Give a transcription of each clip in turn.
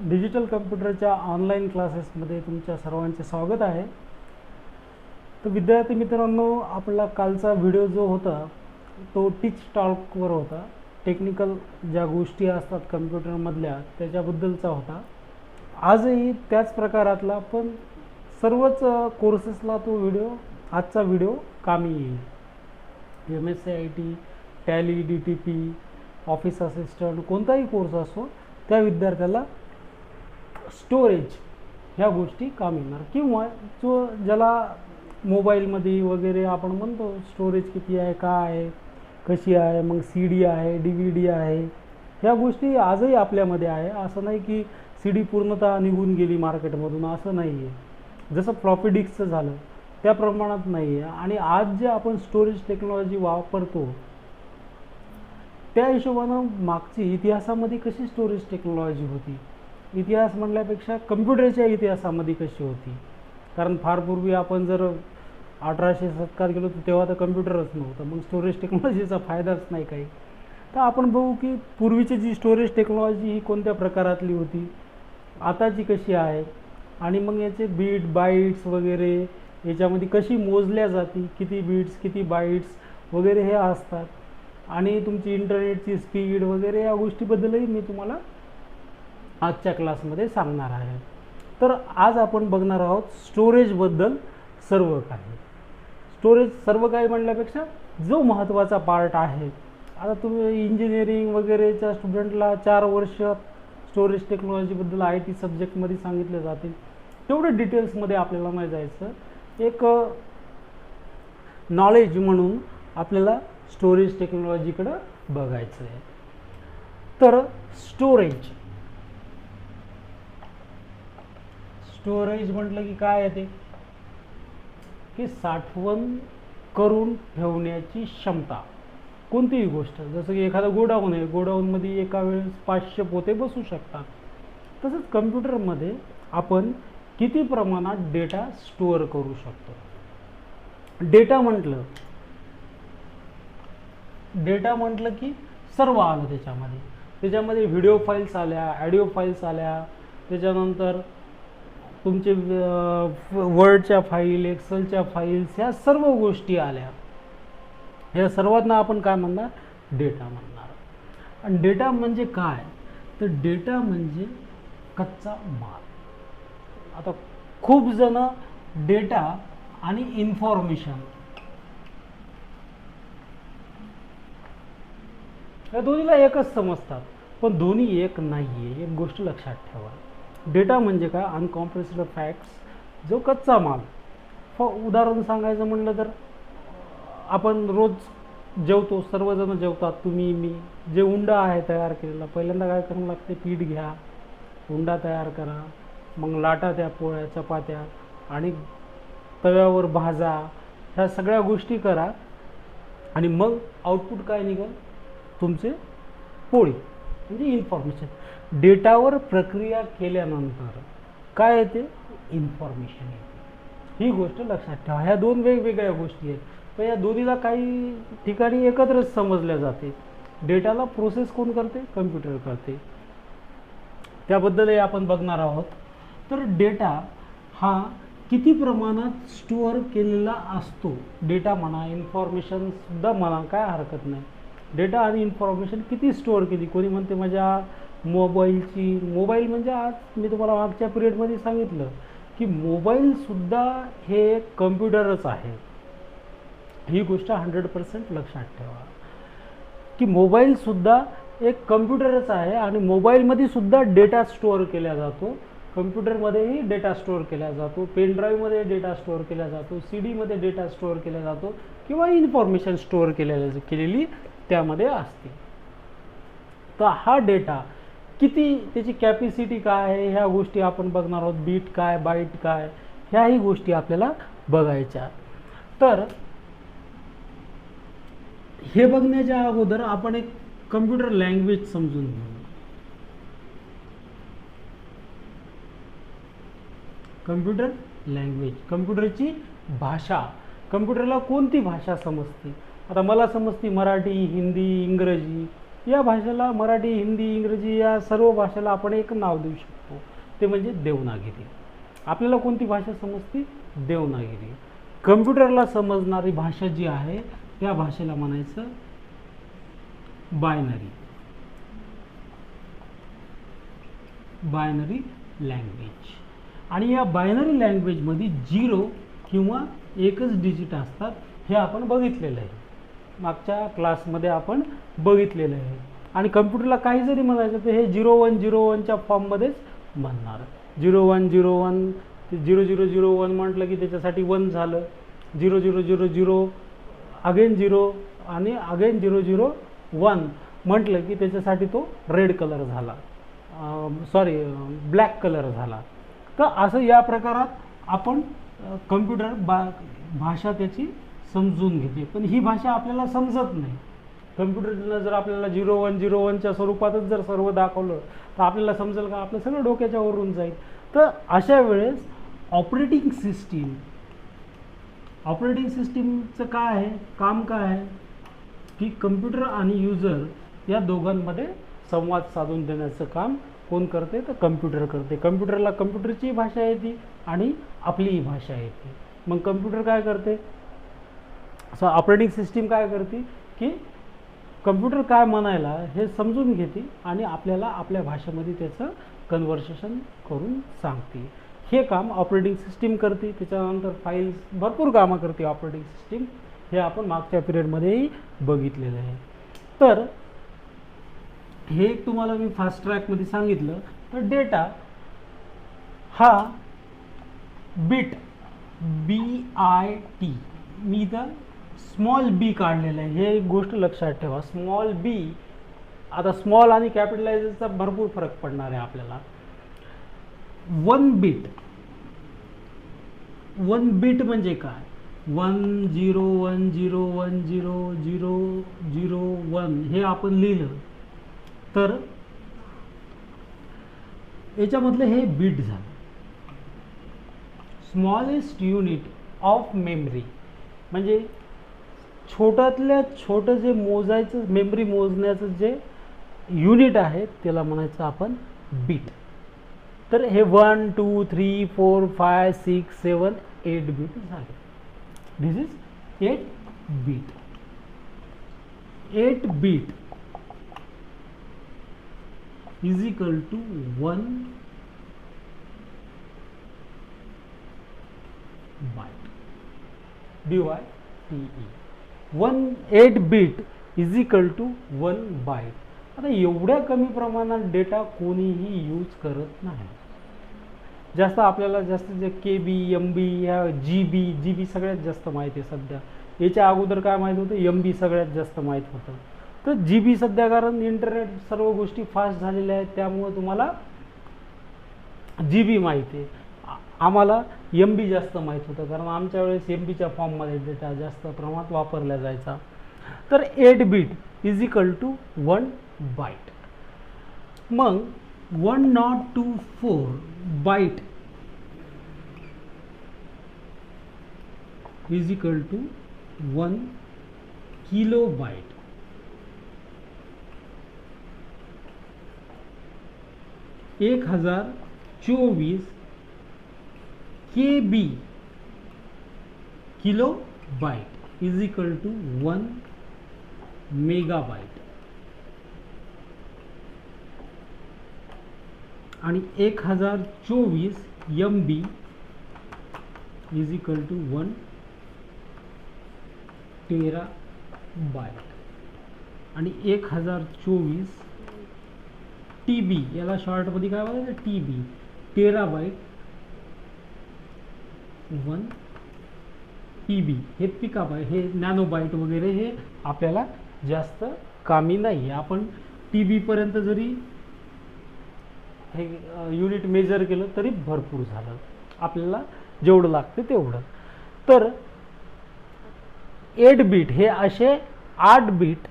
Digital कम्प्युटरच्या online क्लासेसमध्ये तुमच्या सर्वांचे स्वागत आहे. तर विद्यार्थी मित्रांनो, आपला कालचा व्हिडिओ जो होता तो टीच टॉकवर होता. टेक्निकल ज्या गोष्टी असतात कम्प्युटरमधल्या त्याच्याबद्दलचा होता. आजही त्याच प्रकारातला पण सर्वच कोर्सेसला तो व्हिडिओ, आजचा व्हिडिओ कामी येईल. MSc IT, tally, DTP, office assistant कोणताही कोर्स असो त्या विद्यार्थ्याला स्टोरेज ह्या गोष्टी कामी येणार. किंवा जो ज्याला मोबाईलमध्ये वगैरे आपण म्हणतो स्टोरेज किती आहे, काय आहे, कशी आहे, मग CD आहे, DVD आहे, ह्या गोष्टी आजही आपल्यामध्ये आहे. असं नाही की CD पूर्णतः निघून गेली मार्केटमधून, असं नाही आहे. जसं फ्लॉपी डिस्कचं झालं त्या प्रमाणात नाही आहे. आणि आज जे आपण स्टोरेज टेक्नॉलॉजी वापरतो त्या हिशोबानं मागची इतिहासामध्ये कशी स्टोरेज टेक्नॉलॉजी होती, इतिहास म्हणल्यापेक्षा कम्प्युटरच्या इतिहासामध्ये कशी होती. कारण फार पूर्वी आपण जर 1800 शतकात गेलो तर तेव्हा तर कम्प्युटरच नव्हतं, मग स्टोरेज टेक्नॉलॉजीचा फायदाच नाही काही. तर आपण बघू की पूर्वीची जी स्टोरेज टेक्नॉलॉजी ही कोणत्या प्रकारातली होती, आताची कशी आहे, आणि मग याचे बीट बाईट्स वगैरे याच्यामध्ये कशी मोजल्या जाते, किती बीट्स किती बाईट्स वगैरे हे असतात, आणि तुमची इंटरनेटची स्पीड वगैरे या गोष्टीबद्दलही मी तुम्हाला आजच्या क्लासमध्ये सांगणार आहे. तर आज आपण बघणार आहोत स्टोरेजबद्दल सर्व काही. स्टोरेज सर्व काही म्हणल्यापेक्षा जो महत्त्वाचा पार्ट आहे. आता तुम्ही इंजिनिअरिंग वगैरेच्या स्टुडंटला 4 वर्ष स्टोरेज टेक्नॉलॉजीबद्दल IT सब्जेक्टमध्ये सांगितले जातील, तेवढं डिटेल्समध्ये आपल्याला नाही जायचं. एक नॉलेज म्हणून आपल्याला स्टोरेज टेक्नॉलॉजीकडं बघायचं आहे. तर स्टोरेज म्हटलं की काय येते की साठवण करून ठेवण्याची क्षमता. कोणतीही गोष्ट, जसं की एखादा गोडाऊन आहे, गोडाऊनमध्ये एका वेळेस 500 पोते बसू शकतात. तसंच कम्प्युटरमध्ये आपण किती प्रमाणात डेटा स्टोअर करू शकतो. डेटा म्हटलं की सर्व आलं त्याच्यामध्ये व्हिडिओ फाईल्स आल्या, ऑडिओ फाईल्स आल्या, त्याच्यानंतर तुमचे वर्डच्या फाईल, एक्सेलच्या फाईल्स, ह्या सर्व गोष्टी आल्या. ह्या सर्वांना आपण काय म्हणणार, डेटा म्हणणार. आणि डेटा म्हणजे काय, तर डेटा म्हणजे कच्चा माल. आता खूप जण डेटा आणि इन्फॉर्मेशन या दोन्हीला एकच समजतात, पण दोन्ही एक नाही आहे. एक गोष्ट लक्षात ठेवा, डेटा म्हणजे काय, अनकॉम्प्रेस्ड फॅक्ट्स, जो कच्चा माल. उदाहरण सांगायचं म्हणलं तर आपण रोज जेवतो, सर्वजण जेवतात, तुम्ही मी. जे उंडा आहे तयार केलेला, पहिल्यांदा काय करावं लागते, पीठ घ्या, उंडा तयार करा, मग लाटा त्या पोळ्या चपात्या आणि तव्यावर भाजा, ह्या सगळ्या गोष्टी करा, आणि मग आउटपुट काय निघेल, तुमचे पोळी, म्हणजे इन्फॉर्मेशन. डेटावर प्रक्रिया केल्यानंतर काय येते, इन्फॉर्मेशन येते. ही गोष्ट लक्षात ठेवा. ह्या दोन वेगवेगळ्या गोष्टी आहेत, पण या दोन्हीला काही ठिकाणी एकत्रच समजल्या जाते. डेटाला प्रोसेस कोण करते, कम्प्युटर करते. त्याबद्दलही आपण बघणार आहोत. तर डेटा हा किती प्रमाणात स्टोअर केलेला असतो, डेटा म्हणा, इन्फॉर्मेशन सुद्धा म्हणा, काय हरकत नाही. डेटा आणि इन्फॉर्मेशन किती स्टोअर केली. कोणी म्हणते माझ्या मोबाईल म्हणजे आज मी तुम्हाला मागच्या पिरियडमध्ये सांगितलं की मोबाईलसुद्धा हे कम्प्युटरच आहे. ही गोष्ट 100% लक्षात ठेवा की मोबाईलसुद्धा एक कम्प्युटरच आहे, आणि मोबाईलमध्ये सुद्धा डेटा स्टोअर केला जातो. कम्प्युटरमध्येही डेटा स्टोअर केला जातो, पेन ड्राईव्हमध्ये डेटा स्टोअर केला जातो, CD मध्ये डेटा स्टोअर केला जातो, किंवा इन्फॉर्मेशन स्टोअर केलेली त्यामध्ये असते. तर हा डेटा किती, त्याची कॅपॅसिटी काय आहे, ह्या गोष्टी आपण बघणार आहोत. बीट काय, बाईट काय, ह्याही गोष्टी आपल्याला बघायच्या. तर हे बघण्याच्या अगोदर आपण एक कम्प्युटर लँग्वेज समजून घेऊ. कम्प्युटर लँग्वेज, कम्प्युटरची भाषा. कम्प्युटरला कोणती भाषा समजते. आता मला समजते मराठी, हिंदी, इंग्रजी. या भाषेला, मराठी, हिंदी, इंग्रजी या सर्व भाषेला आपण एक नाव देऊ शकतो. ते म्हणजे देवनागरी. आपल्याला कोणती भाषा समजते? देवनागरी. कम्प्युटरला समजणारी भाषा जी आहे त्या भाषेला म्हणायचं बायनरी लँग्वेज. आणि या बायनरी लँग्वेजमध्ये 0 किंवा एकच डिजिट असतात, हे आपण बघितलेलं आहे, मागच्या क्लासमध्ये आपण बघितलेलं आहे. आणि कम्प्युटरला काही जरी म्हणायचं तर हे 0101च्या फॉर्ममध्येच म्हणणार. 0101 ते 0001 म्हटलं की त्याच्यासाठी 1 झालं, 0000 अगेन 0 आणि अगेन 001 म्हटलं की त्याच्यासाठी तो रेड कलर झाला, ब्लॅक कलर झाला. तर असं या प्रकारात आपण कम्प्युटर भाषा त्याची समजून घेते. पण ही भाषा आपल्याला समजत नाही. कम्प्युटरला जर आपल्याला 0101च्या स्वरूपातच जर सर्व दाखवलं तर आपल्याला समजेल का? आपलं सगळं डोक्याच्या वरून जाईल. तर अशा वेळेस ऑपरेटिंग सिस्टीमचं काय आहे, काम काय आहे की कम्प्युटर आणि युजर या दोघांमध्ये संवाद साधून देण्याचं काम कोण करते? तर कम्प्युटर करते. कम्प्युटरला कम्प्युटरची भाषा येते आणि आपलीही भाषा येते. मग कम्प्युटर काय करते? असं ऑपरेटिंग सिस्टीम काय करते की कम्प्युटर काय म्हणायला हे समजून घेते आणि आपल्याला आपल्या भाषेमध्ये त्याचं कन्व्हर्सेशन करून सांगते. हे काम ऑपरेटिंग सिस्टीम करते. त्याच्यानंतर फाईल्स, भरपूर कामं करते ऑपरेटिंग सिस्टीम. हे आपण मागच्या पिरियडमध्येही बघितलेलं आहे. तर हे तुम्हाला मी फास्ट ट्रॅकमध्ये सांगितलं. तर डेटा हा बिट BIT, मी इथं स्मॉल बी काढलेलं आहे, हे एक गोष्ट लक्षात ठेवा. स्मॉल बी, आता स्मॉल आणि कॅपिटलाइजचा भरपूर फरक पडणार आहे आपल्याला. 1 बिट म्हणजे काय? 1010100001 हे आपण लिहिलं तर याच्यामधलं हे बिट झालं. स्मॉलेस्ट युनिट ऑफ मेमरी म्हणजे छोट्यातल्या छोटं जे मोजायचं, मेमरी मोजण्याचं जे युनिट आहे त्याला म्हणायचं आपण बिट. तर हे 1 2 3 4 5 6 7 8 बिट झाले. This is 8 bit. 8 bit is equal to 1 byte. BYTE. 8 bit is equal to 1 byte. आता एवढ्या कमी प्रमाणात डेटा कोणीही यूज करत नाही. जास्त आपल्याला जास्त जे KB, MB या GB सगळ्यात जास्त माहिती आहे सध्या. याच्या अगोदर काय माहीत होतं? MB सगळ्यात जास्त माहीत होतं. तर GB सध्या, कारण इंटरनेट सर्व गोष्टी फास्ट झालेल्या आहेत त्यामुळे तुम्हाला GB माहिती आहे. आम्हाला MB जास्त माहीत होतं कारण आमच्या वेळेस MBच्या फॉर्ममध्ये डेटा जास्त प्रमाणात वापरला जायचा. तर 8 bit is equal to 1 byte. मग 1024 byte is equal to 1 kilo byte. एक 1024 KB kilo byte is equal to 1 megabyte. आणि 1024 MB is equal to 1 terabyte. आणि 1024 TB, याला शॉर्टमध्ये काय बोलायचं? TB, टेराबाईट 1 TB. हे पिकाबाईट, हे नॅनोबाईट वगैरे हे आपल्याला जास्त कामी नाही. आपण TB पर्यंत जरी हे युनिट मेजर केलं तरी भरपूर झालं, आपल्याला जेवढं लागतं तेवढं. तर 8 बिट हे असे 8 bit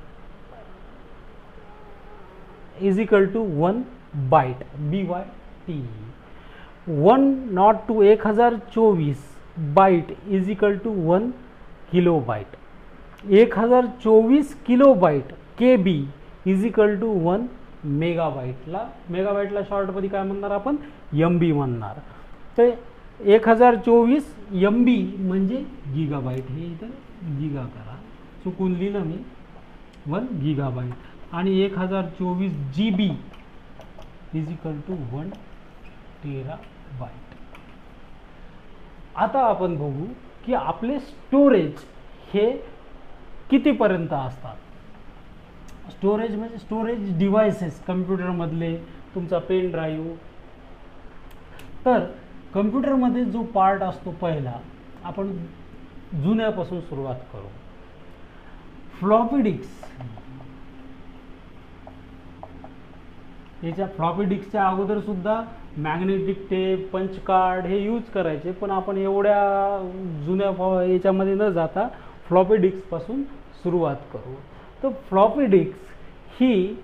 is equal to 1 byte. BYTE. 1024 byte is equal to 1 kilo byte. 1024 kilo byte KB is equal to 1 मेगाबाईटला शॉर्टमध्ये काय म्हणणार आपण, MB म्हणणार. तर 1024 MB म्हणजे gigabyte, हे इथं गिगा करा, चुकून लिहिलं मी, 1 gigabyte. आणि 1024 GB is equal to 1 TB. आता आपण बघू की आपले स्टोरेज हे कितीपर्यंत असतात. स्टोरेज म्हणजे स्टोरेज डिव्हायसेस, कम्प्युटरमधले तुमचा पेन ड्राईव्ह. तर कम्प्युटरमध्ये जो पार्ट असतो पहिला, आपण जुन्यापासून सुरुवात करू. Floppy disk. याच्या फ्लॉपी डिस्कच्या अगोदर सुद्धा मॅग्नेटिक टेप, पंच कार्ड हे यूज करायचे, पण आपण एवढ्या जुन्या याच्यामध्ये न जाता फ्लॉपी डिस्कपासून सुरुवात करू. तर फ्लॉपी डिस्क ही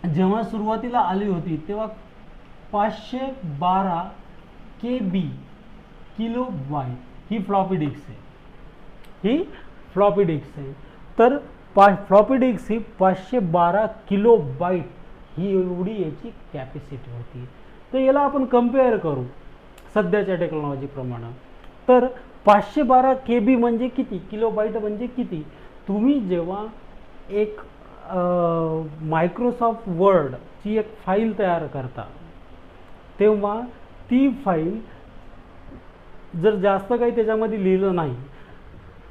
जेव्हा सुरुवातीला आली होती तेव्हा 512 KB किलोबाईट ही फ्लॉपी डिस्क आहे. तर फ्लॉपी डिस्क ही 512 किलोबाईट ही एवढी याची कॅपॅसिटी होती. तर याला आपण कम्पेअर करू सध्याच्या टेक्नॉलॉजीप्रमाणे. तर 512 KB म्हणजे किती, किलोबाईट म्हणजे किती. तुम्ही जेव्हा एक मायक्रोसॉफ्ट वर्डची एक फाईल तयार करता, तेव्हा ती फाईल जर जास्त काही त्याच्यामध्ये लिहिलं नाही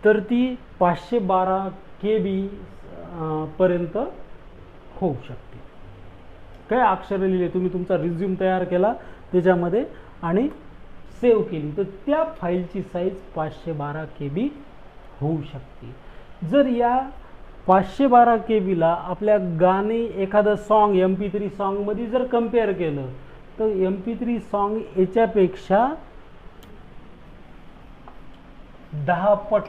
तर ती 512 KB पर्यंत होऊ शकते. काय अक्षर लिहिले, तुम्ही तुमचा रिझ्यूम तयार केला त्याच्यामध्ये आणि सेव्ह केली, तर त्या फाईलची साईज 512 KB होऊ शकते. जर या 512 KBला आपल्या गाणे, एखादं सॉन्ग MP3 सॉन्गमध्ये जर कम्पेअर केलं तर MP3 सॉन्ग याच्यापेक्षा 10 पट,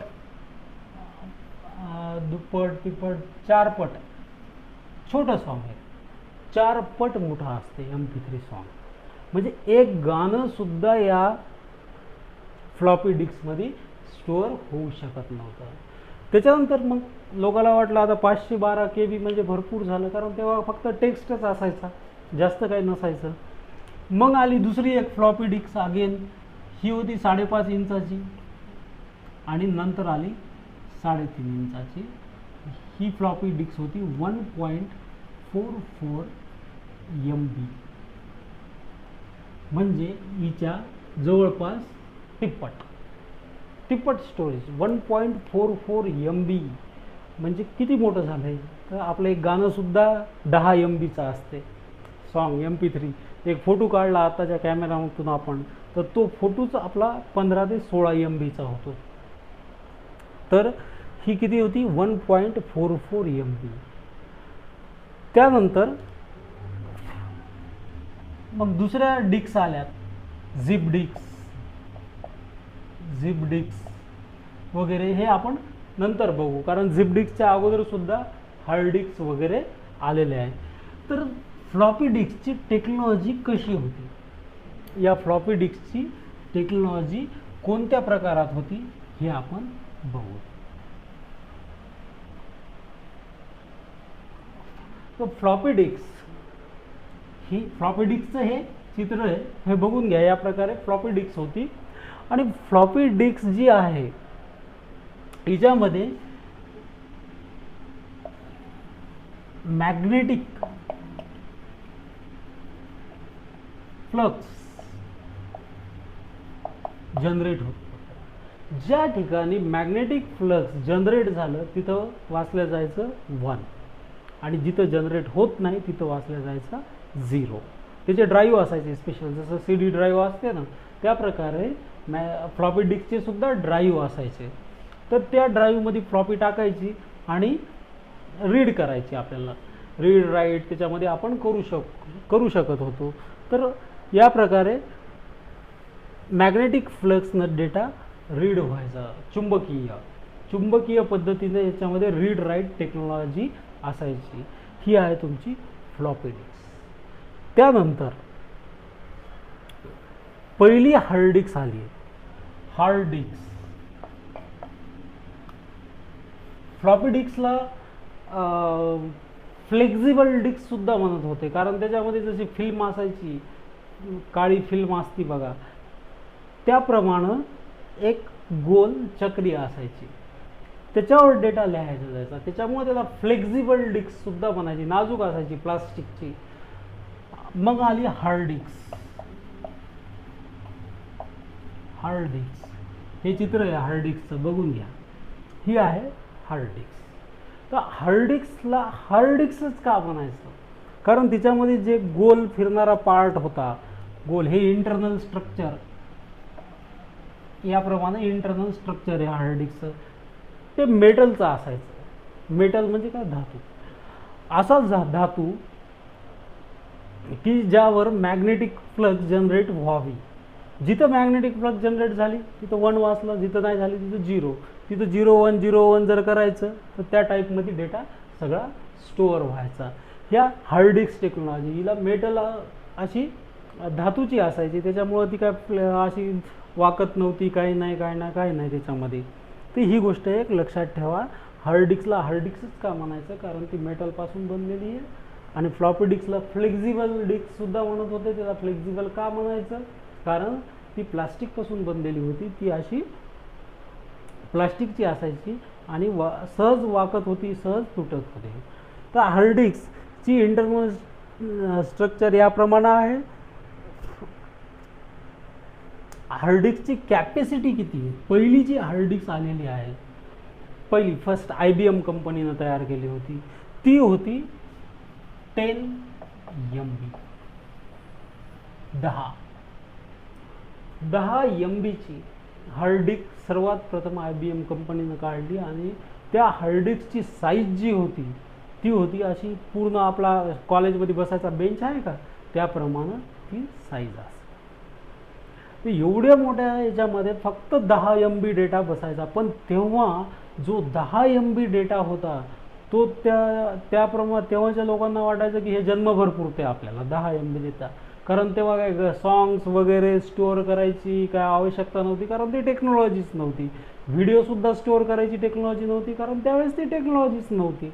दुप्पट, तिप्पट, 4 पट छोटं सॉन्ग आहे, 4 पट मोठा असते MP3 सॉन्ग. म्हणजे एक गाणं सुद्धा या फ्लॉपी डिस्कमध्ये स्टोअर होऊ शकत नव्हतं. त्याच्यानंतर मग लोकांना वाटलं आता 512 KB म्हणजे भरपूर झालं, कारण तेव्हा फक्त टेक्स्टच असायचा, जास्त काही नसायचं. मग आली दुसरी एक फ्लॉपी डिस्क अगेन, ही होती 5.5 इंचाची आणि नंतर आली 3.5 इंचाची. ही फ्लॉपी डिस्क होती 1.44 MB, म्हणजे हिच्या जवळपास तिप्पट स्टोरेज. 1.44 MB म्हणजे किती मोठं झालं आहे. तर आपलं एक गाणंसुद्धा 10 MBचं असते सॉन्ग MP3. एक फोटो काढला आताच्या कॅमेरामधून आपण, तर तो फोटोच आपला 15 ते 16 MBचा होतो. तर ही किती होती, 1.44 MB. त्यानंतर मग दुसऱ्या डिस्क आल्यात, झिप डिस्क वगैरे. हे आपण नंतर बघू, कारण झिप डिस्कच्या अगोदर सुद्धा हार्ड डिस्क वगैरे आलेले आहे. तर फ्लॉपी डिस्कची टेक्नॉलॉजी कशी होती, या फ्लॉपी डिस्कची टेक्नॉलॉजी कोणत्या प्रकारात होती हे आपण बघू. तर फ्लॉपी डिस्कचं हे चित्र आहे, हे बघून घ्या. या प्रकारे फ्लॉपी डिस्क होती. आणि फ्लॉपी डिस्क जी आहे हिच्यामध्ये मॅग्नेटिक फ्लक्स जनरेट होतो. ज्या ठिकाणी मॅग्नेटिक फ्लक्स जनरेट झालं तिथं वाचलं जायचं 1, आणि जिथं जनरेट होत नाही तिथं वाचलं जायचं 0. त्याचे ड्राईव्ह असायचे स्पेशल, जसं CD ड्राईव्ह असते ना, त्या प्रकारे फ्लॉपी डिस्कचे सुद्धा ड्राईव्ह असायचे. तर त्या ड्राईव्हमध्ये फ्लॉपी टाकायची आणि रीड करायची. आपल्याला रीड राईट त्याच्यामध्ये आपण करू शकत होतो. तर या प्रकारे मॅग्नेटिक फ्लक्सनं डेटा रीड व्हायचा. चुंबकीय पद्धतीने याच्यामध्ये रीड राईट टेक्नॉलॉजी असायची. ही आहे तुमची फ्लॉपी डिस्क. त्यानंतर पहिली हार्ड डिस्क आली. हार्ड डिस्क फ्लॉपी डिस्कला फ्लेक्झिबल डिस्कसुद्धा म्हणत होते, कारण त्याच्यामध्ये जशी फिल्म असायची, काळी फिल्म असती बघा, त्याप्रमाणे एक गोल चक्री असायची, त्याच्यावर डेटा लिहायचा जायचा, त्याच्यामुळे त्याला फ्लेक्झिबल डिस्कसुद्धा म्हणायची, नाजूक असायची प्लास्टिकची. मग आली हार्ड डिस्क. हार्ड डिस्क हे चित्र आहे हार्ड डिस्कचं, बघून घ्या. ही आहे हार्ड डिस्क. तर हार्ड डिस्कला हार्ड डिस्कच का म्हणायचं, कारण तिच्यामध्ये जे गोल फिरणारा पार्ट होता, गोल हे इंटरनल स्ट्रक्चर, याप्रमाणे इंटरनल स्ट्रक्चर आहे हार्ड डिस्कचं, ते मेटलचं असायचं. मेटल म्हणजे काय, धातू. असा धातू की ज्यावर मॅग्नेटिक फ्लक्स जनरेट व्हावी. जिथं मॅग्नेटिक फ्लक्स जनरेट झाली तिथं 1 वाचलं, जिथं नाही झाली तिथं 0, तिथं 0 1 जर करायचं तर त्या टाईपमध्ये डेटा सगळा स्टोअर व्हायचा. ह्या हार्ड डिस्क टेक्नॉलॉजी, हिला मेटल अशी धातूची असायची, त्याच्यामुळं ती काय अशी वाकत नव्हती, काही नाही त्याच्यामध्ये. तर ही गोष्ट एक लक्षात ठेवा. हार्ड डिस्कला हार्ड डिस्कच का म्हणायचं, कारण ती मेटलपासून बनलेली आहे. आणि फ्लॉपी डिस्कला फ्लेक्झिबल डिस्कसुद्धा म्हणत होते. त्याला फ्लेक्झिबल का म्हणायचं, कारण ती प्लास्टिकपासून बनलेली होती, ती अशी प्लास्टिकची असायची आणि सहज वाकत होती, सहज तुटत होती. तर हार्ड डिस्कची इंटरनल स्ट्रक्चर याप्रमाणे आहे. हार्ड डिस्कची कॅपॅसिटी किती आहे, पहिली जी हार्ड डिस्क आलेली आहे, पहिली फर्स्ट IBM कंपनीनं तयार केली होती, ती होती 10 MB. 10 MBची हार्ड डिस्क सर्वात प्रथम IBM कंपनीनं काढली. आणि त्या हार्ड डिस्कची साईज जी होती ती होती अशी, पूर्ण आपला कॉलेजमध्ये बसायचा बेंच आहे का, त्याप्रमाणे ती साईज असते. तर एवढ्या मोठ्या याच्यामध्ये फक्त 10 MB डेटा बसायचा. पण तेव्हा जो 10 MB डेटा होता तो त्याप्रमाणे तेव्हाच्या लोकांना वाटायचं की हे जन्मभर पुरते आपल्याला 10 MB डेटा, कारण तेव्हा काय सॉंग्स वगैरे स्टोअर करायची काय आवश्यकता नव्हती, कारण ती टेक्नॉलॉजीच नव्हती. व्हिडिओसुद्धा स्टोअर करायची टेक्नॉलॉजी नव्हती, कारण त्यावेळेस ती टेक्नॉलॉजीच नव्हती.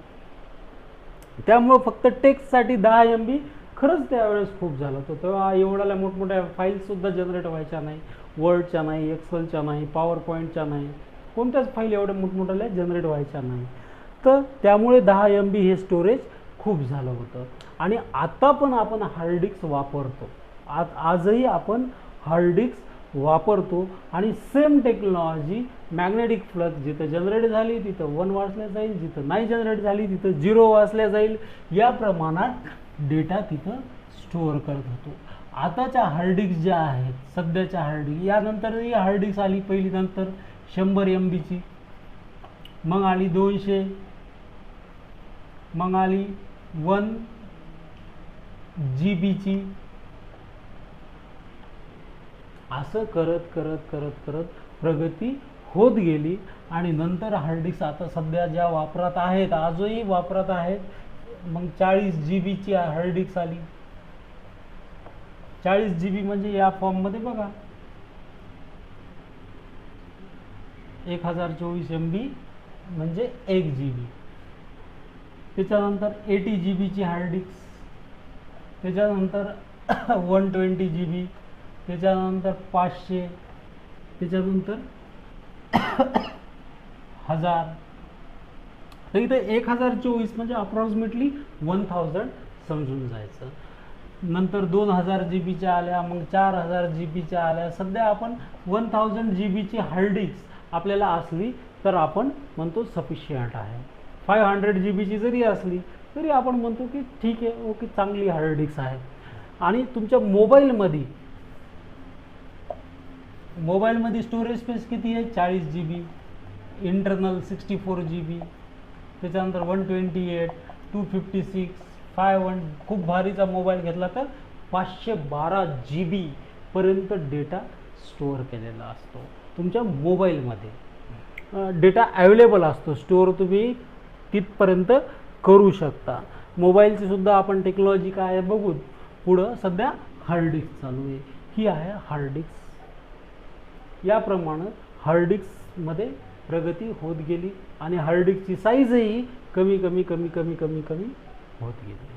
त्यामुळं फक्त टेक्स्टसाठी 10 MB खरंच त्यावेळेस खूप झालं होतं. तेव्हा एवढ्या मोठमोठ्या फाईल्ससुद्धा जनरेट व्हायच्या नाही, वर्डच्या नाही, एक्सेलच्या नाही, पॉवर पॉईंटच्या नाही, कोणत्याच फाईल एवढ्या मोठमोठ्या जनरेट व्हायच्या नाही. तर त्यामुळे 10 MB हे स्टोरेज खूप झालं होतं. आणि आता पण आपण हार्ड डिस्क वापरतो, आजही आपण हार्ड डिस्क वापरतो. आणि सेम टेक्नॉलॉजी, मॅग्नेटिक फ्लक्स जिथं जनरेट झाली तिथं 1 वाचल्या जाईल, जिथं नाही जनरेट झाली तिथं 0 वाचल्या जाईल, या प्रमाणात डेटा तिथं स्टोअर करत होतो. आताच्या हार्ड डिस्क ज्या आहेत, सध्याच्या हार्ड डिस्क, यानंतरही हार्ड डिस्क आली पहिली, नंतर 100 MBची, मग आली 200, मग आली 1 GBची. असं करत करत करत करत प्रगती होत गेली. आणि नंतर हार्ड डिस्क आता सध्या ज्या वापरात आहेत, आजही वापरात आहेत, मग 40 GBची हार्ड डिस्क आली. 40 GB म्हणजे या फॉर्ममध्ये बघा 1024 MB म्हणजे 1 GB. त्याच्यानंतर 80 GBची हार्ड डिस्क, त्याच्यानंतर 120 GB, त्याच्यानंतर 500, त्याच्यानंतर 1000. तर इथे 1024 म्हणजे अप्रॉक्सिमेटली 1000 समजून जायचं. नंतर 2000 GBच्या आल्या, मग 4000 GBच्या आल्या. सध्या आपण 1000 GBची हार्ड डिस्क आपल्याला असली तर आपण म्हणतो सफिशियंट आहे. 500 GBची जरी असली तरी आपण म्हणतो की ठीक आहे, ओके, चांगली हार्ड डिस्क आहे. आणि तुमच्या मोबाईलमध्ये स्टोरेज स्पेस किती आहे, 40 GB, इंटरनल 64 GB, त्याच्यानंतर 128, 256, 51. खूप भारीचा मोबाईल घेतला तर 512 GB पर्यंत डेटा स्टोअर केलेला असतो तुमच्या मोबाईलमध्ये. डेटा अवेलेबल असतो, स्टोअर तुम्ही तिथपर्यंत करू शकता. मोबाईलची सुद्धा आपण टेक्नॉलॉजी काय आहे बघू पुढं. सध्या हार्ड डिस्क चालू आहे, ही आहे हार्ड डिस्क. याप्रमाणे हार्ड डिस्कमध्ये प्रगती होत गेली आणि हार्ड डिस्कची साईजही कमी कमी कमी कमी कमी कमी होत गेली.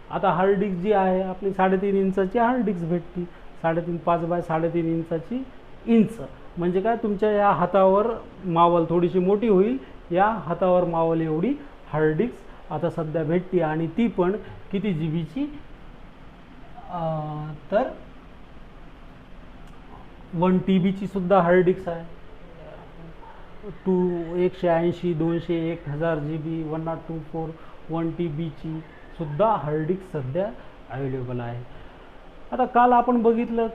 आता हार्ड डिस्क जी आहे आपली 3.5 इंचाची हार्ड डिस्क भेटते. 3.5 5 बाय 3.5 इंचाची इंच म्हणजे काय, तुमच्या या हातावर मावल, थोडीशी मोठी होईल, या हातावर मावल एवढी हार्ड डिस्क आता सध्या भेटते. आणि ती पण किती जीबीची, तर 1 TBची सुद्धा हार्ड डिस्क आहे. 180 200 1000 GB 1024 1 TBची सुद्धा हार्ड डिस्क सध्या अवेलेबल आहे. आता काल आपण बघितलं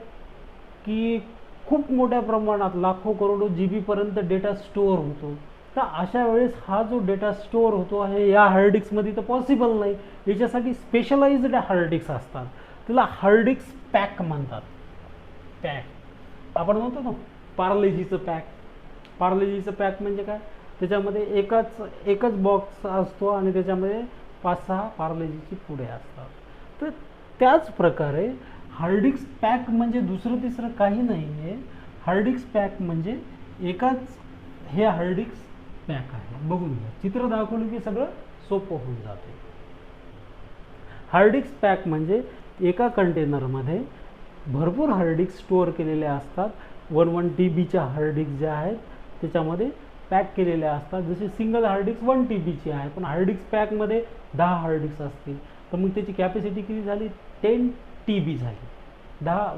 की खूप मोठ्या प्रमाणात लाखो करोडो जीबीपर्यंत डेटा स्टोअर होतो. तर अशा वेळेस हा जो डेटा स्टोअर होतो आहे या हार्ड डिस्कमध्ये तर पॉसिबल नाही. याच्यासाठी स्पेशलाइज्ड हार्ड डिस्क असतात, त्याला हार्ड डिस्क पॅक म्हणतात. पॅक आपण म्हणतो ना, पार्लेजीचं पॅक. पार्लेजीचं पॅक म्हणजे काय, त्याच्यामध्ये एकच बॉक्स असतो आणि त्याच्यामध्ये 5-6 पार्लेजीची पुढे असतात. तर त्याच प्रकारे हार्ड डिस्क पॅक म्हणजे दुसरं तिसरं काही नाही आहे. हार्ड डिस्क पॅक म्हणजे हे हार्ड डिस्क पॅक आहे. बघून घ्या, चित्र दाखवलं की सगळं सोपं होऊन जाते. हार्ड डिस्क पॅक म्हणजे एका कंटेनरमध्ये भरपूर हार्ड डिस्क स्टोअर केलेले असतात. 1 TBच्या हार्ड डिस्क ज्या आहेत त्याच्यामध्ये पॅक केलेल्या असतात. जसे सिंगल हार्ड डिस्क 1 TBची आहे, पण हार्ड डिस्क पॅकमध्ये 10 हार्ड डिस्क असतील, तर मग त्याची कॅपॅसिटी किती झाली, 10 TB झाली.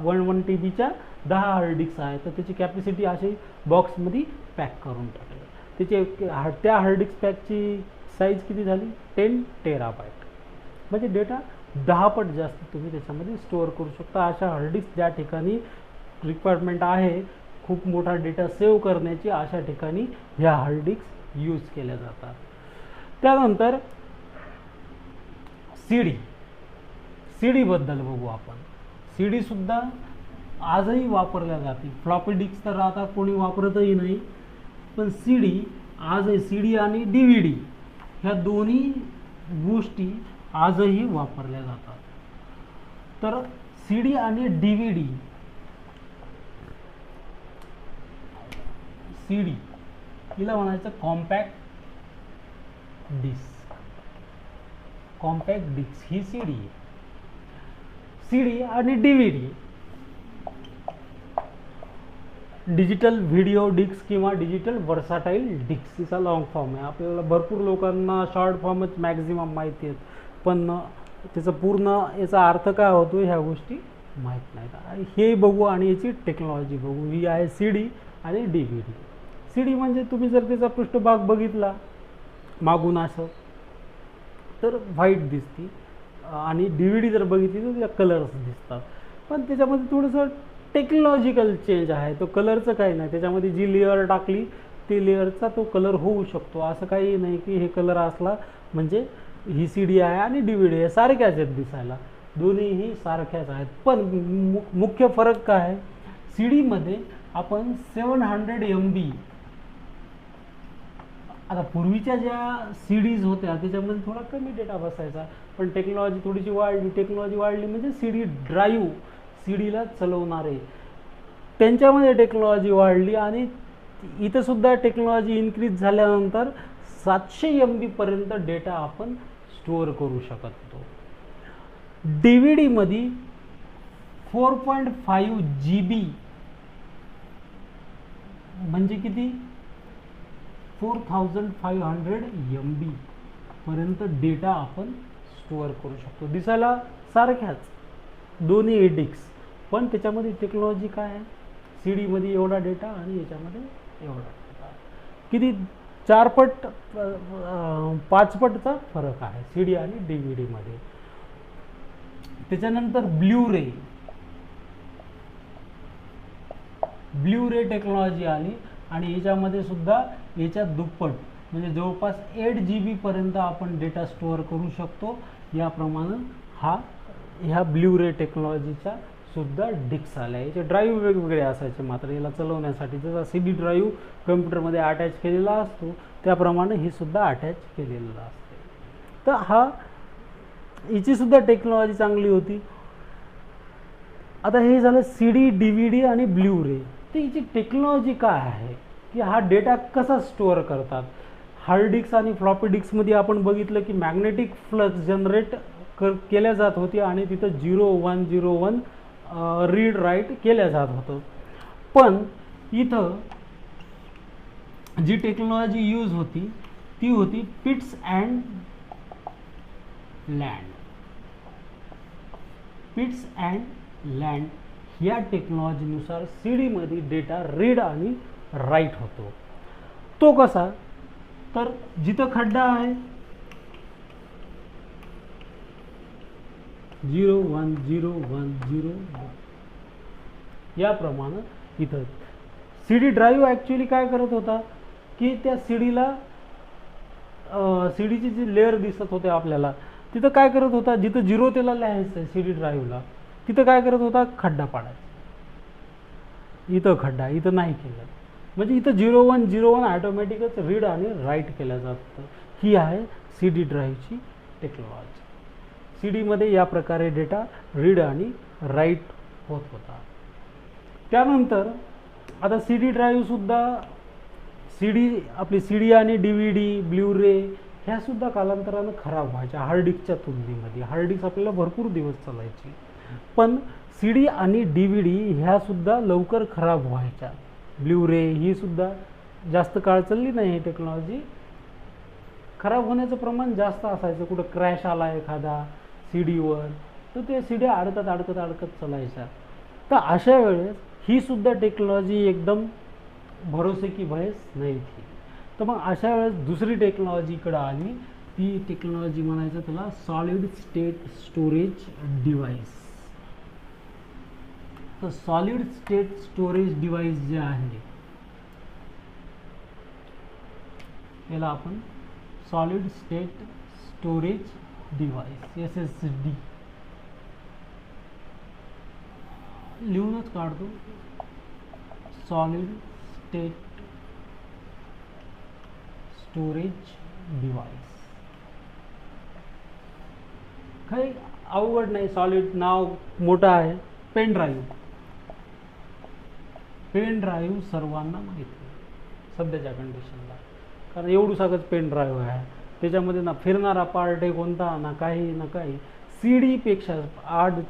1 TBच्या 10 हार्ड डिस्क आहे, तर त्याची कॅपॅसिटी अशी बॉक्समध्ये पॅक करून टाकली. त्या हार्ड डिस्क पॅकची साईज किती झाली, 10 TB. म्हणजे डेटा 10 पट जास्त तुम्ही त्याच्यामध्ये स्टोअर करू शकता. अशा हार्ड डिस्क ज्या ठिकाणी रिक्वायरमेंट आहे खूप मोठा डेटा सेव्ह करण्याची, अशा ठिकाणी ह्या हार्ड डिस्क यूज केल्या जातात. त्यानंतर CD बद्दल बघू आपण. CD सुद्धा आजही वापरल्या जाते. फ्लॉपी डिस्क तर आता कोणी वापरतही नाही, पण आजही CD आणि DVD ह्या दोन्ही गोष्टी आजही वापरल्या जातात. तर CD आणि DVD, CD हिला म्हणायचं कॉम्पॅक्ट डिस्क. कॉम्पॅक्ट डिस्क ही CD आहे. CD आणि DVD डिजिटल व्हिडिओ डिस्क किंवा डिजिटल वर्साटाईल डिस्क हिचा लॉंग फॉर्म आहे. आपल्याला भरपूर लोकांना शॉर्ट फॉर्मच मॅक्झिमम माहिती आहेत, पण त्याचं पूर्ण याचा अर्थ काय होतो ह्या गोष्टी माहीत नाहीत. हे बघू आणि याची टेक्नॉलॉजी बघू. ही आहे CD आणि DVD. CD म्हणजे तुम्ही जर त्याचा पृष्ठभाग बघितला मागून असं तर व्हाईट दिसते, आणि DVD जर बघितली तर त्याला कलर्स दिसतात. पण त्याच्यामध्ये थोडंसं टेक्नॉलॉजिकल चेंज आहे. तो कलरचं काही नाही, त्याच्यामध्ये जी लेअर टाकली ती लेअरचा तो कलर होऊ शकतो. असं काही नाही की हे कलर असला म्हणजे ही CD आहे आणि DVD आहे, सारख्याच आहेत दिसायला, दोन्हीही सारख्याच आहेत. पण मुख्य फरक काय आहे, CD आपण 700 MB, आता पूर्वीच्या ज्या CDs होत्या त्याच्यामध्ये थोडा कमी डेटा बसायचा, पण टेक्नॉलॉजी थोडीशी वाढली. टेक्नॉलॉजी वाढली म्हणजे CD ड्राईव्ह, CDला चालवणारे, त्यांच्यामध्ये टेक्नॉलॉजी वाढली आणि इथं सुद्धा टेक्नॉलॉजी इन्क्रीज झाल्यानंतर 700 MB पर्यंत डेटा आपण स्टोअर करू शकतो. DVD मध्ये 4.5 GB म्हणजे किती, 4500 MB पर्यंत डेटा आपण स्टोअर करू शकतो. दिसायला सारख्याच दोन्ही डिस्क, पण त्याच्यामध्ये टेक्नॉलॉजी काय आहे, CD मध्ये एवढा डेटा आणि याच्यामध्ये एवढा डेटा, किती 4 पट 5 पटचा फरक आहे CD आणि DVD मध्ये. त्याच्यानंतर ब्ल्यू रे टेक्नॉलॉजी आली आणि याच्यामध्ये सुद्धा याच्या दुप्पट म्हणजे जवळपास 8 GB पर्यंत आपण डेटा स्टोअर करू शकतो. याप्रमाणे ह्या ब्ल्यू रे टेक्नॉलॉजीच्या सुद्धा डिस्क आल्या. याचे ड्राईव्ह वेगवेगळे असायचे, मात्र याला चालवण्यासाठी जसा CD ड्राईव्ह कम्प्युटरमध्ये अटॅच केलेला असतो त्याप्रमाणे ही सुद्धा अटॅच केलेलं असते. तर हिची सुद्धा टेक्नॉलॉजी चांगली होती. आता हे झालं CD, DVD आणि ब्ल्यू रे. तर हिची टेक्नॉलॉजी काय आहे की हा डेटा कसा स्टोअर करतात. हार्ड डिस्क आणि फ्लॉपी डिस्कमध्ये आपण बघितलं की मॅग्नेटिक फ्लक्स जनरेट केल्या जात होती आणि तिथं 0101 रीड राईट केल्या जात होतं. पण इथं जी टेक्नॉलॉजी यूज होती ती होती पिट्स अँड लँड. पिट्स अँड लँड या टेक्नॉलॉजीनुसार सी डीमध्ये डेटा रीड आणि राईट होतो. तो कसा, तर जिथं खड्डा आहे 010101 याप्रमाणे इथं सी डी ड्राईव्ह ॲक्च्युली काय करत होता की त्या सी डीला सी डीची जी लेअर दिसत होते आपल्याला तिथं काय करत होता, जिथं 0 त्याला लिहायचं सी डी ड्राईव्हला तिथं काय करत होता, खड्डा पाडायचा. इथं खड्डा, इथं नाही केलं, म्हणजे इथं 0101 ॲटोमॅटिकच रीड आणि राईट केलं जातं. ही आहे सी डी ड्राईव्हची टेक्नॉलॉजी. सी डीमध्ये या प्रकारे डेटा रीड आणि राईट होत होता. त्यानंतर आता सी डी ड्राईव्हसुद्धा सी डी आपली सी डी आणि डी व्ही डी ब्ल्यूरे ह्यासुद्धा कालांतरानं खराब व्हायच्या हार्ड डिस्कच्या तुलनेमध्ये. हार्ड डिस्क आपल्याला भरपूर दिवस चालायची, पण सी डी आणि डी व्ही डी ह्यासुद्धा लवकर खराब व्हायच्या. ब्ल्यूरे ही सुद्धा जास्त काळ चालली नाही ही टेक्नॉलॉजी, खराब होण्याचं प्रमाण जास्त असायचं. कुठं क्रॅश आला एखादा सी डीवर तर ते सी डी अडकत चालायच्या. तर अशा वेळेस ही सुद्धा टेक्नॉलॉजी एकदम भरोसे की भयस नाही थी. तर मग अशा वेळेस दुसरी टेक्नॉलॉजी इकडं आली, ती टेक्नॉलॉजी म्हणायचं त्याला सॉलिड स्टेट स्टोरेज डिव्हाइस. तर सॉलिड स्टेट स्टोरेज डिव्हाइस जे आहे याला आपण solid state storage device SSD लिहूनच काढतो. सॉलिड स्टेट स्टोरेज डिव्हाइस काही अवघड नाही. सॉलिड नाव मोठं आहे. पेन ड्राईव्ह सर्वांना माहिती आहे सध्याच्या कंडिशनला, कारण एवढं सगळंच पेन ड्राईव्ह आहे. त्याच्यामध्ये ना फिरणारा पार्ट आहे कोणता ना काही. सी डीपेक्षा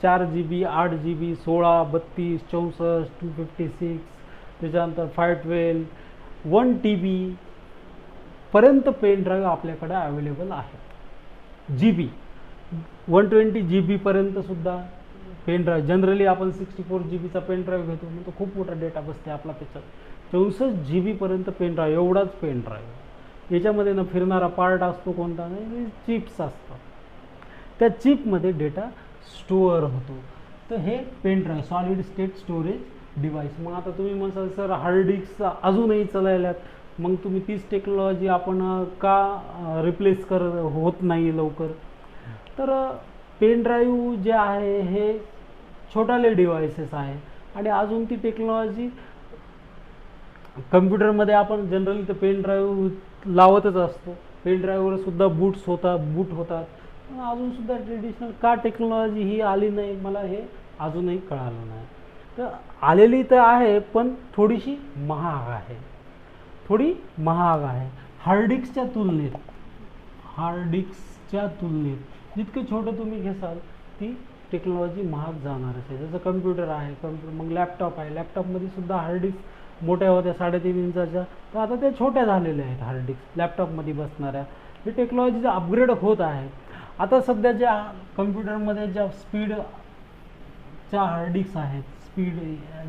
4 GB 8 GB 16 32 64 256 त्याच्यानंतर 512 1 TB पर्यंत पेन ड्राईव्ह आपल्याकडे अवेलेबल आहे. GB 120 GB पर्यंत सुद्धा पेन ड्राईव्ह. जनरली आपण 64 GB चा पेन ड्राईव्ह घेतो, मग तो खूप मोठा डेटा बसते आपला त्याच्यात. 64 GB पर्यंत पेन ड्राईव्ह, एवढाच पेन ड्राईव्ह. याच्यामध्ये ना फिरणारा पार्ट असतो कोणता नाही, चिप्स असतात. त्या चिपमध्ये डेटा स्टोअर होतो. तर हे pen drive solid state storage device. मग आता तुम्ही म्हणाल सर हार्ड डिस्क अजूनही चालायल्यात, मग तुम्ही तीच टेक्नॉलॉजी आपण का रिप्लेस होत नाही लवकर. तर पेन ड्राईव्ह जे आहे हे छोटाले डिव्हाइसेस आहे आणि अजून ती टेक्नॉलॉजी कम्प्युटरमध्ये आपण जनरली तर पेन ड्राईव्ह लावतच असतो. पेन ड्राईव्हवर सुद्धा बूट होतात. अजून सुद्धा ट्रेडिशनल का टेक्नॉलॉजी ही आली नाही मला हे अजूनही कळालं नाही. तर आलेली तर आहे पण थोडी महाग आहे. हार्ड डिस्कच्या तुलनेत जितकं छोटं तुम्ही घेसाल ती टेक्नॉलॉजी महाग जाणारच आहे. जसं कम्प्युटर आहे, मग लॅपटॉप आहे. लॅपटॉपमध्ये सुद्धा हार्ड डिस्क मोठ्या होत्या 3.5 इंचाच्या, तर आता त्या छोट्या झालेल्या आहेत हार्ड डिस्क लॅपटॉपमध्ये बसणाऱ्या. ही टेक्नॉलॉजीचा अपग्रेड होत आहे. आता सध्या ज्या कम्प्युटरमध्ये ज्या स्पीडच्या हार्ड डिस्क आहेत,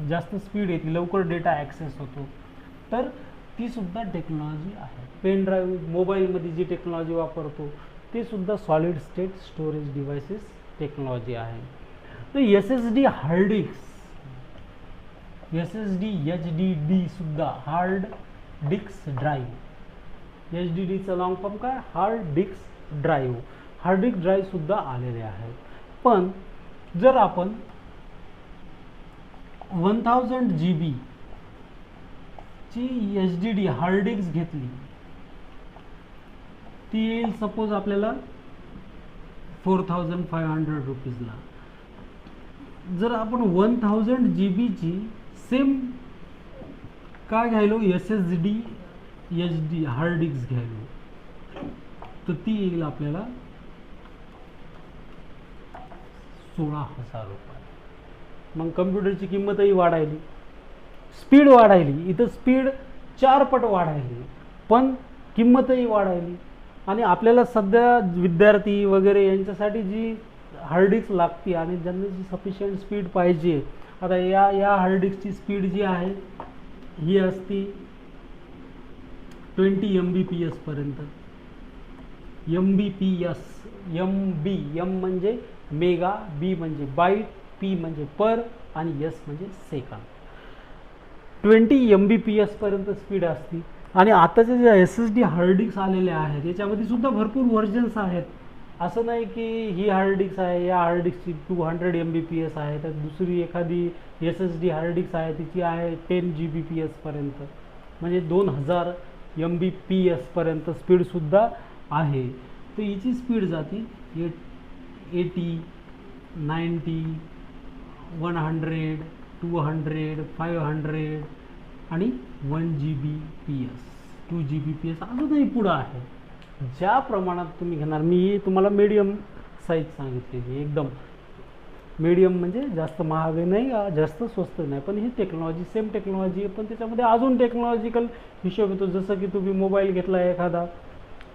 जास्त स्पीड येते, लवकर डेटा ॲक्सेस होतो, तर ती सुद्धा टेक्नॉलॉजी आहे. पेन ड्राईव्ह मोबाईलमध्ये जी टेक्नॉलॉजी वापरतो ते सुद्धा solid state storage devices technology आहे. तर SSD हार्ड डिस्क HDD सुद्धा हार्ड डिस्क ड्राईव्ह, HDDचा लॉंग फॉर्म काय, hard disk drive. Hard disk drive सुद्धा आलेले आहेत. पण जर आपण 1000 GB ची HDD हार्ड डिस्क घेतली, ती येईल सपोज आपल्याला 4500 रुपीजला. जर आपण 1000 GB ची सेम काय घ्यायलो, SSD HD हार्ड डिस्क घ्यायलो, तर ती येईल आपल्याला 16,000 रुपये. मग कम्प्युटरची किंमतही वाढायली, स्पीड वाढायली, इथं स्पीड 4 पट वाढायली, पण किंमतही वाढायली. आणि आपल्याला सध्या विद्यार्थी वगैरे यांच्यासाठी जी हार्ड डिस्क लागते आणि ज्यांना जी सफिशियंट स्पीड पाहिजे, आता या हार्ड डिस्कची स्पीड जी आहे ही असती 20 MBPS पर्यंत. MBPS, एम म्हणजे मेगा, बी म्हणजे बाईट, पी म्हणजे पर आणि एस म्हणजे सेकंद. 20 MBPS पर्यंत स्पीड असते. आणि आताच्या ज्या SSD हार्ड डिस्क आलेल्या आहेत याच्यामध्ये सुद्धा भरपूर व्हर्जन्स आहेत. असं नाही की ही हार्ड डिस्क आहे, या हार्ड डिस्कची 200 MBPS आहे, तर दुसरी एखादी SSD हार्ड डिस्क आहे तिची आहे 10 GBPS पर्यंत, म्हणजे 2000 MBPS पर्यंत स्पीडसुद्धा आहे. तर हिची स्पीड जाते 80, 90, 100, 200, 500 आणि 1 GBPS, 2 GBPS अजूनही पुढं आहे. ज्या प्रमाणात तुम्ही घेणार, मी तुम्हाला मीडियम साईज सांगितलेली, एकदम मीडियम म्हणजे जास्त महाग नाही, जास्त स्वस्त नाही, पण ही टेक्नॉलॉजी सेम टेक्नॉलॉजी आहे, पण त्याच्यामध्ये अजून टेक्नॉलॉजिकल हिशोब येतो. जसं की तुम्ही मोबाईल घेतला एखादा,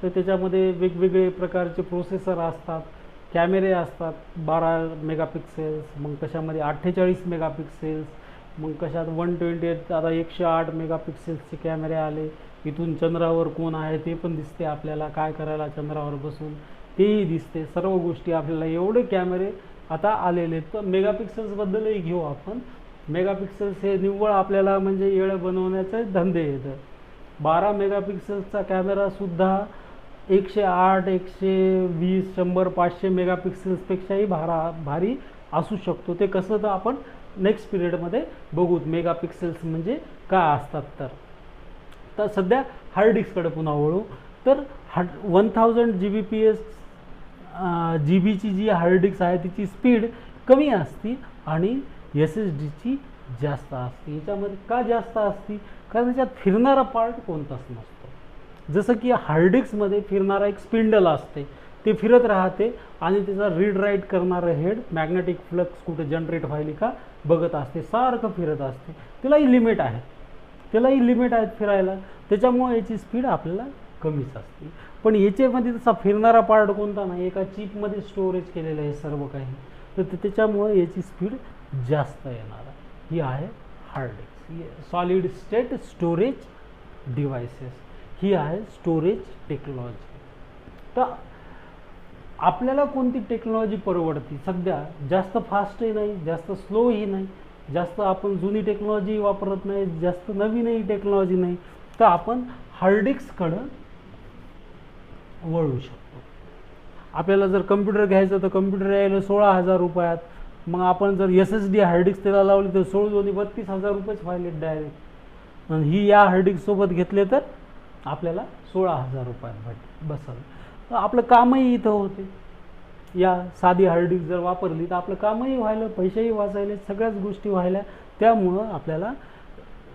तर त्याच्यामध्ये वेगवेगळे प्रकारचे प्रोसेसर असतात, कॅमेरे असतात 12 मेगापिक्सेल्स, मग कशामध्ये 48 मेगापिक्सेल्स, मग कशात 128, आता 108 मेगापिक्सेल्सचे कॅमेरे आले. इथून चंद्रावर कोण आहे ते पण दिसते आपल्याला, काय करायला चंद्रावर बसून तेही दिसते, सर्व गोष्टी आपल्याला, एवढे कॅमेरे आता आलेले आहेत. तर मेगापिक्सेल्सबद्दलही घेऊ आपण. मेगापिक्सेल्स हे निव्वळ आपल्याला म्हणजे येळं बनवण्याचे धंदे येतं. 12 मेगापिक्सेल्सचा कॅमेरासुद्धा 108, 120, 100, 500 मेगापिक्सेल्सपेक्षाही भारी असू शकतो. ते कसं तर आपण नेक्स्ट पिरियडमध्ये बघू मेगापिक्सेल्स म्हणजे काय असतात. तर सध्या हार्ड डिस्ककडे पुन्हा वळू. तर 1000 GBPS जीबीची जी हार्ड डिस्क आहे तिची स्पीड कमी असते आणि SSDची जास्त असते. याच्यामध्ये का जास्त असते? कारण त्याच्यात फिरणारा पार्ट कोणताच नसतो. जसं की हार्ड डिस्कमध्ये फिरणारा एक स्पिंडल असते, ते फिरत राहते आणि त्याचा रीड राईट करणारं हेड मॅग्नेटिक फ्लक्स कुठे जनरेट व्हायली का बघत असते, सारखं फिरत असते. त्यालाही लिमिट आहेत फिरायला, त्याच्यामुळे याची स्पीड आपल्याला कमीच असते. पण याच्यामध्ये तसा फिरणारा पार्ट कोणता नाही, एका चिपमध्ये स्टोरेज केलेलं आहे सर्व काही, तर त्याच्यामुळे याची स्पीड जास्त येणार आहे. ही आहे hard disk, solid state storage devices, ही आहे स्टोरेज टेक्नॉलॉजी. तर आपल्याला कोणती टेक्नॉलॉजी परवडते सध्या? जास्त फास्टही नाही, जास्त स्लोही नाही, जास्त आपण जुनी टेक्नॉलॉजी वापरत नाही, जास्त नवीनही टेक्नॉलॉजी नाही, तर आपण हार्ड डिस्ककडं वळू शकतो. आपल्याला जर कम्प्युटर घ्यायचं तर कम्प्युटर यायला 16,000 रुपयात, मग आपण जर SSD हार्ड डिस्क त्याला लावली तर 32,000 रुपयेच व्हायले डायरेक्ट. आणि ही या हार्ड डिस्कसोबत घेतले तर आपल्याला 16,000 रुपयात बसल. तर आपलं कामही इथं होते. या साधी हार्ड डिस्क जर वापरली तर आपलं कामही व्हायला, पैसेही वाचायले, सगळ्याच गोष्टी व्हायला. त्यामुळं आपल्याला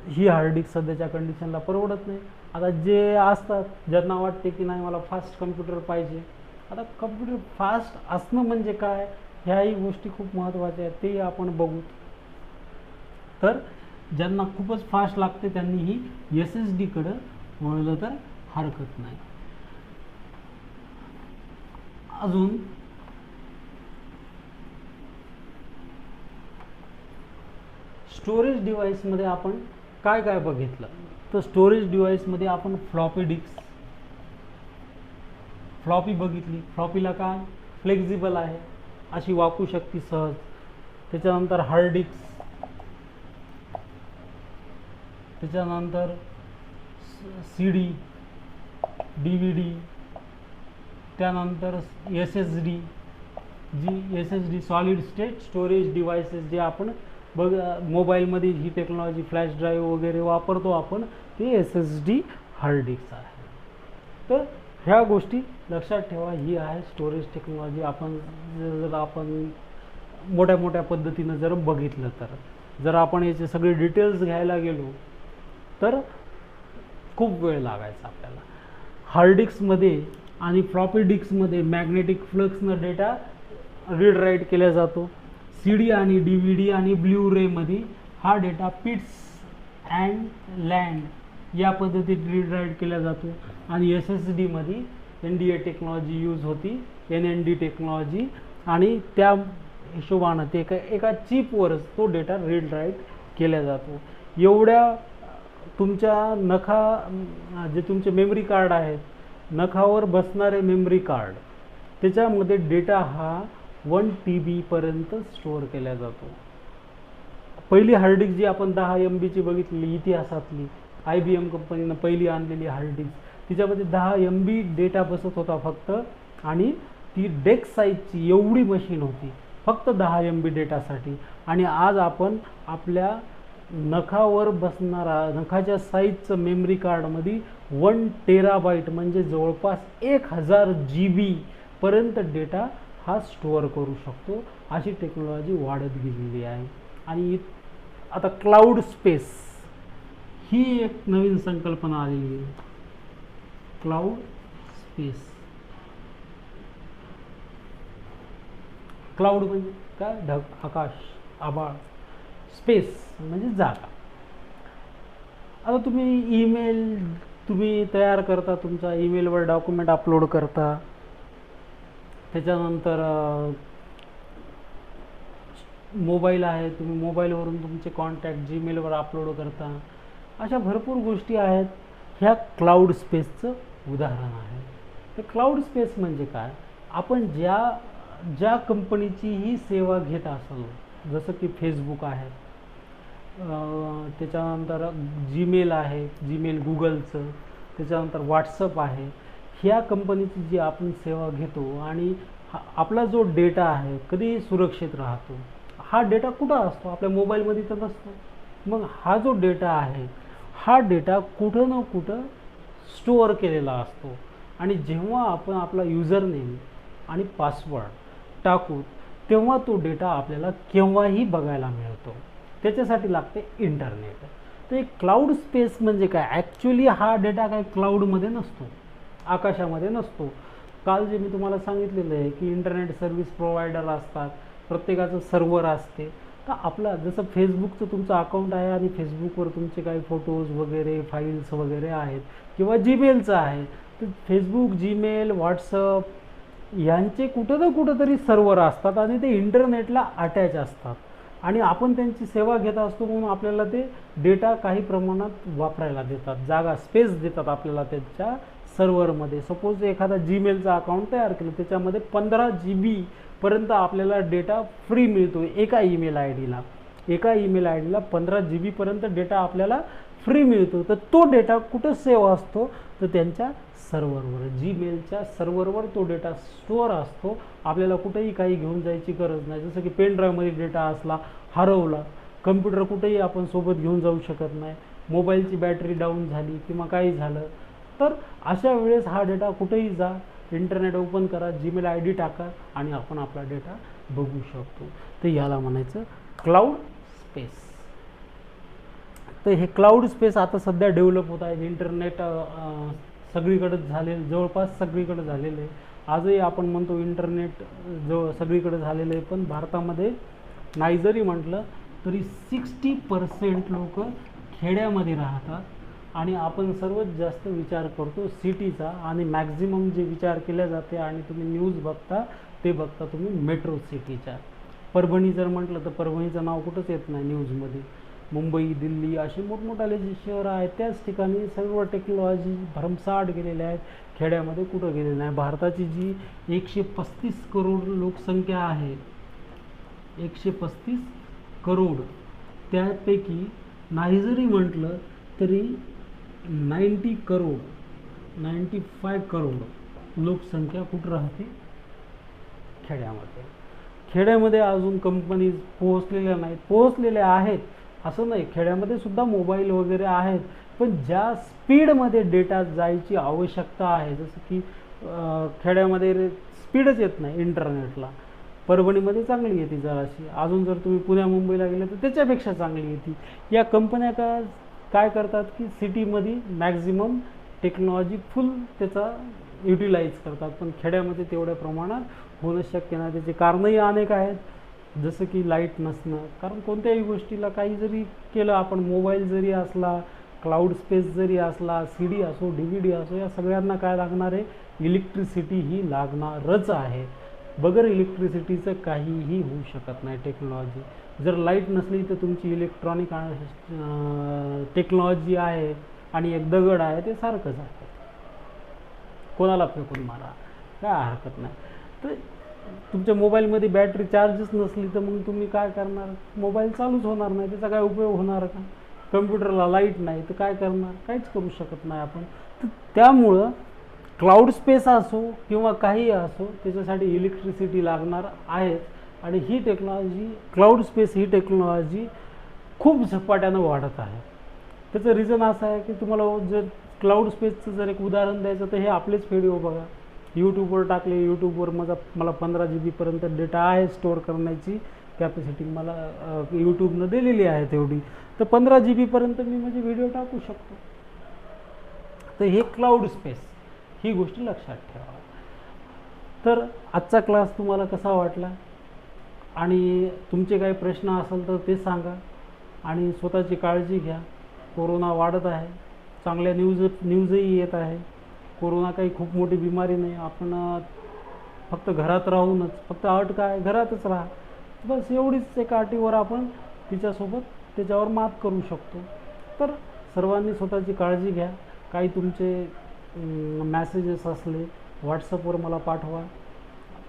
ही हार्ड डिस्क सध्याच्या कंडिशनला परवडत नाही. आता जे असतात ज्यांना वाटते की नाही मला फास्ट कम्प्युटर पाहिजे, आता कम्प्युटर फास्ट असणं म्हणजे काय, ह्याही गोष्टी खूप महत्त्वाच्या आहेत, तेही आपण बघू. तर ज्यांना खूपच फास्ट लागते त्यांनी ही SSDकडं वळलं तर हरकत नाही. अजून स्टोरेज डिव्हाइसमध्ये आपण काय काय बघितलं, तर स्टोरेज डिव्हाइसमध्ये आपण फ्लॉपी बघितली. फ्लॉपीला काय फ्लेक्झिबल आहे, अशी वाकू शकते सहज. त्याच्यानंतर हार्ड डिस्क, त्याच्यानंतर CD, DVD, त्यानंतर SSD, SSD solid state storage devices जे आपण मोबाईलमध्ये ही टेक्नॉलॉजी फ्लॅश ड्राईव्ह वगैरे वापरतो आपण, ते SSD हार्ड डिस्क आहे. तर ह्या गोष्टी लक्षात ठेवा, ही आहे स्टोरेज टेक्नॉलॉजी. जर आपण मोठ्या पद्धतीनं जर बघितलं तर, जर आपण याचे सगळे डिटेल्स घ्यायला गेलो तर खूप वेळ लागायचा आपल्याला. हार्ड डिस्कमध्ये आणि फ्लॉपी डिस्कमध्ये मॅग्नेटिक फ्लक्सनं डेटा रीड राईट केला जातो. CD आणि DVD आणि ब्ल्यू रेमध्ये हा डेटा पिट्स अँड लँड या पद्धतीत रीड राईट केला जातो. आणि SSDमध्ये NDA टेक्नॉलॉजी यूज होती, NND टेक्नॉलॉजी, आणि त्या हिशोबानं ते एका चिपवरच तो डेटा रीड राईट केला जातो. एवढ्या तुमच्या जे तुमचे मेमरी कार्ड आहेत, नखावर बसणारे मेमरी कार्ड, त्याच्यामध्ये डेटा हा 1 TB पर्यंत स्टोअर केला जातो. पहिली हार्ड डिस्क जी आपण 10 MB ची बघितलेली इतिहासातली, IBM कंपनीनं पहिली आणलेली हार्ड डिस्क, तिच्यामध्ये 10 MB डेटा बसत होता फक्त, आणि ती डेस्क साईजची एवढी मशीन होती फक्त 10 MB डेटासाठी. आणि आज आपण आपल्या नखावर बसणारा नखाच्या साईजचं मेमरी कार्डमध्ये 1 TB म्हणजे जवळपास 1000 GB पर्यंत डेटा हा स्टोअर करू शकतो. अशी टेक्नॉलॉजी वाढत गेलेली आहे. आणि आता क्लाउड स्पेस ही एक नवीन संकल्पना आलेली आहे. क्लाउड स्पेस, क्लाउड म्हणजे काय? ढग, आकाश, आभाळ. स्पेस म्हणजे जागा. आता तुम्ही ईमेल तयार करता, तुमचा ईमेलवर डॉक्युमेंट अपलोड करता, त्याच्यानंतर मोबाईल आहे, तुम्ही मोबाईलवरून तुमचे कॉन्टॅक्ट जीमेलवर अपलोड करता. अशा भरपूर गोष्टी आहेत. ह्या क्लाउड स्पेसचं उदाहरण आहे. तर क्लाउड स्पेस म्हणजे काय? आपण ज्या कंपनीची ही सेवा घेत असलो, जसं की फेसबुक आहे, त्याच्यानंतर जीमेल आहे, जीमेल गुगलचं, त्याच्यानंतर व्हॉट्सअप आहे, ह्या कंपनीची जी आपण सेवा घेतो, आणि आपला जो डेटा आहे कधी सुरक्षित राहतो. हा डेटा कुठं असतो? आपल्या मोबाईलमध्ये तर नसतो. मग हा जो डेटा आहे, हा डेटा कुठं ना कुठं स्टोअर केलेला असतो. आणि जेव्हा आपण आपला युजरनेम आणि पासवर्ड टाकू, तेव्हा तो डेटा आपल्याला केव्हाही बघायला मिळतो. त्याच्यासाठी लागते इंटरनेट. तर एक क्लाउड स्पेस म्हणजे काय? ॲक्च्युली हा डेटा काय क्लाउडमध्ये नसतो, आकाशामध्ये नसतो. काल जे मी तुम्हाला सांगितलेलं आहे की इंटरनेट सर्व्हिस प्रोव्हायडर असतात, प्रत्येकाचं सर्व्हर असते. तर आपला जसं फेसबुकचं तुमचं अकाउंट आहे आणि फेसबुकवर तुमचे काही फोटोज वगैरे, फाईल्स वगैरे आहेत, किंवा जीमेलचं आहे, तर फेसबुक, जीमेल, व्हॉट्सअप यांचे कुठं ना कुठंतरी सर्व्हर असतात आणि ते इंटरनेटला अटॅच असतात. आणि आपण त्यांची सेवा घेत असतो, म्हणून आपल्याला ते डेटा काही प्रमाणात वापरायला देतात, जागा, स्पेस देतात आपल्याला त्यांच्या सर्व्हरमध्ये. सपोज एखादा जीमेलचा अकाउंट तयार केलं, त्याच्यामध्ये 15 GB पर्यंत आपल्याला डेटा फ्री मिळतो एका ईमेल आय डीला. 15 GB पर्यंत डेटा आपल्याला फ्री मिळतो. तर तो डेटा कुठं सेव असतो? तर त्यांच्या सर्व्हरवर, जीमेलच्या सर्व्हरवर तो डेटा स्टोअर असतो. आपल्याला कुठेही काही घेऊन जायची गरज नाही. जसं की पेन ड्राईव्हमध्ये डेटा असला, हरवला, कम्प्युटर कुठेही आपण सोबत घेऊन जाऊ शकत नाही, मोबाईलची बॅटरी डाऊन झाली किंवा काही झालं, तर अशा वेळेस हा डेटा कुठेही जा, इंटरनेट ओपन करा, जीमेल ID टाका आणि आपण आपला डेटा बघू शकतो. तर याला म्हणायचं क्लाउड स्पेस. तर हे क्लाउड स्पेस आता सध्या डेव्हलप होत आहे. इंटरनेट सगळीकडे जवळपास सगळीकडे झालेलं आहे. आजही आपण म्हणतो इंटरनेट सगळीकडे झालेलं आहे, पण भारतामध्ये नाही जरी म्हटलं तरी 60% लोक खेड्यामध्ये राहतात. आणि आपण सर्वात जास्त विचार करतो सिटीचा, आणि मॅक्झिमम जे विचार केल्या जाते आणि तुम्ही न्यूज बघता ते बघता तुम्ही मेट्रो सिटीच्या. परभणी जर म्हटलं तर परभणीचं नाव कुठंच येत नाही न्यूजमध्ये. मुंबई, दिल्ली असे मोठमोठाले जे शहरं आहेत त्याच ठिकाणी सर्व टेक्नॉलॉजी भरमसाठ गेलेल्या आहेत, खेड्यामध्ये कुठं गेलेलं नाही. भारताची जी 135 करोड लोकसंख्या आहे, 135 करोड, त्यापैकी नाही जरी म्हटलं तरी 95 करोड लोकसंख्या कुठं राहते? खेड्यामध्ये. खेड्यामध्ये अजून कंपनीज पोहोचलेल्या नाहीत. पोहोचलेल्या आहेत असं नाही, खेड्यामध्ये सुद्धा मोबाईल वगैरे आहेत, पण ज्या स्पीडमध्ये डेटा जायची आवश्यकता आहे, जसं की खेड्यामध्ये स्पीडच येत नाही इंटरनेटला. परभणीमध्ये चांगली येते जराशी, अजून जर तुम्ही पुण्या मुंबईला गेले तर त्याच्यापेक्षा चांगली येते. या कंपन्या काय करतात की सिटीमध्ये मॅक्झिमम टेक्नॉलॉजी फुल त्याचा युटिलाइज करतात, पण खेड्यामध्ये तेवढ्या प्रमाणात होणं शक्य नाही. त्याचे कारणंही अनेक आहेत, जसं की लाईट नसणं. कारण कोणत्याही गोष्टीला काही जरी केलं आपण, मोबाईल जरी असला, क्लाउड स्पेस जरी असला, CD असो, DVD असो, या सगळ्यांना काय लागणार आहे, इलेक्ट्रिसिटी ही लागणारच आहे. बगैर इलेक्ट्रिसिटीचं काहीही होऊ शकत नाही टेक्नॉलॉजी. जर लाईट नसली तर तुमची इलेक्ट्रॉनिक टेक्नॉलॉजी आहे आणि एक दगड आहे ते सारखंच आहे, कोणाला फेकून मारा, काय हरकत नाही. तर तुमच्या मोबाईलमध्ये बॅटरी चार्जच नसली तर मग तुम्ही काय करणार, मोबाईल चालूच होणार नाही, त्याचा काय उपयोग होणार का. कम्प्युटरला लाईट नाही तर काय करणार, काहीच करू शकत नाही आपण. तर त्यामुळं क्लाउड स्पेस असो किंवा काही असो, त्याच्यासाठी इलेक्ट्रिसिटी लागणार आहेच. आणि ही टेक्नॉलॉजी, क्लाउड स्पेस ही टेक्नॉलॉजी खूप झपाट्यानं वाढत आहे. त्याचं रिझन असं आहे की तुम्हाला जर क्लाउड स्पेसचं जर एक उदाहरण द्यायचं तर हे आपलेच व्हिडिओ बघा, यूट्यूबवर टाकले. यूट्यूबवर मला 15 GB पर्यंत डेटा आहे, स्टोअर करण्याची कॅपॅसिटी मला यूट्यूबनं दिलेली आहे तेवढी. तर 15 GB पर्यंत मी म्हणजे व्हिडिओ टाकू शकतो. तर हे क्लाउड स्पेस, ही गोष्ट लक्षात ठेवा. तर आजचा क्लास तुम्हाला कसा वाटला, आणि तुमचे काही प्रश्न असेल तर ते सांगा. आणि स्वतःची काळजी घ्या. कोरोना वाढत आहे, चांगल्या न्यूजही येत आहे. कोरोना काही खूप मोठी बिमारी नाही. आपण फक्त घरात राहूनच, फक्त अट काय, घरातच राहा, बस एवढीच एक अटीवर आपण त्याच्यावर मात करू शकतो. तर सर्वांनी स्वतःची काळजी घ्या. काही तुमचे मॅसेजेस असले व्हॉट्सअपवर मला पाठवा,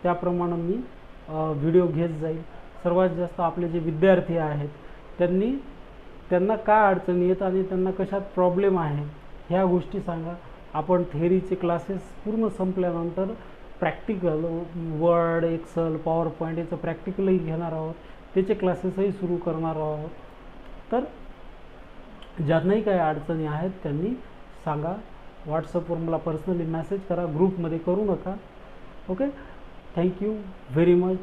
त्याप्रमाणे मी व्हिडिओ घेत जाईल. सर्वात जास्त आपले जे विद्यार्थी आहेत त्यांना काय अडचणी येत आणि त्यांना कशात प्रॉब्लेम आहे ह्या गोष्टी सांगा. आपण थेअरीचे क्लासेस पूर्ण संपल्यानंतर practical, word, excel, power point याचं प्रॅक्टिकलही घेणार आहोत. त्याचे क्लासेसही सुरू करणार आहोत. तर ज्यांनाही काही अडचणी आहेत त्यांनी सांगा. व्हॉट्सअपवर मला पर्सनली मेसेज करा, ग्रुपमध्ये करू नका. Okay, thank you very much.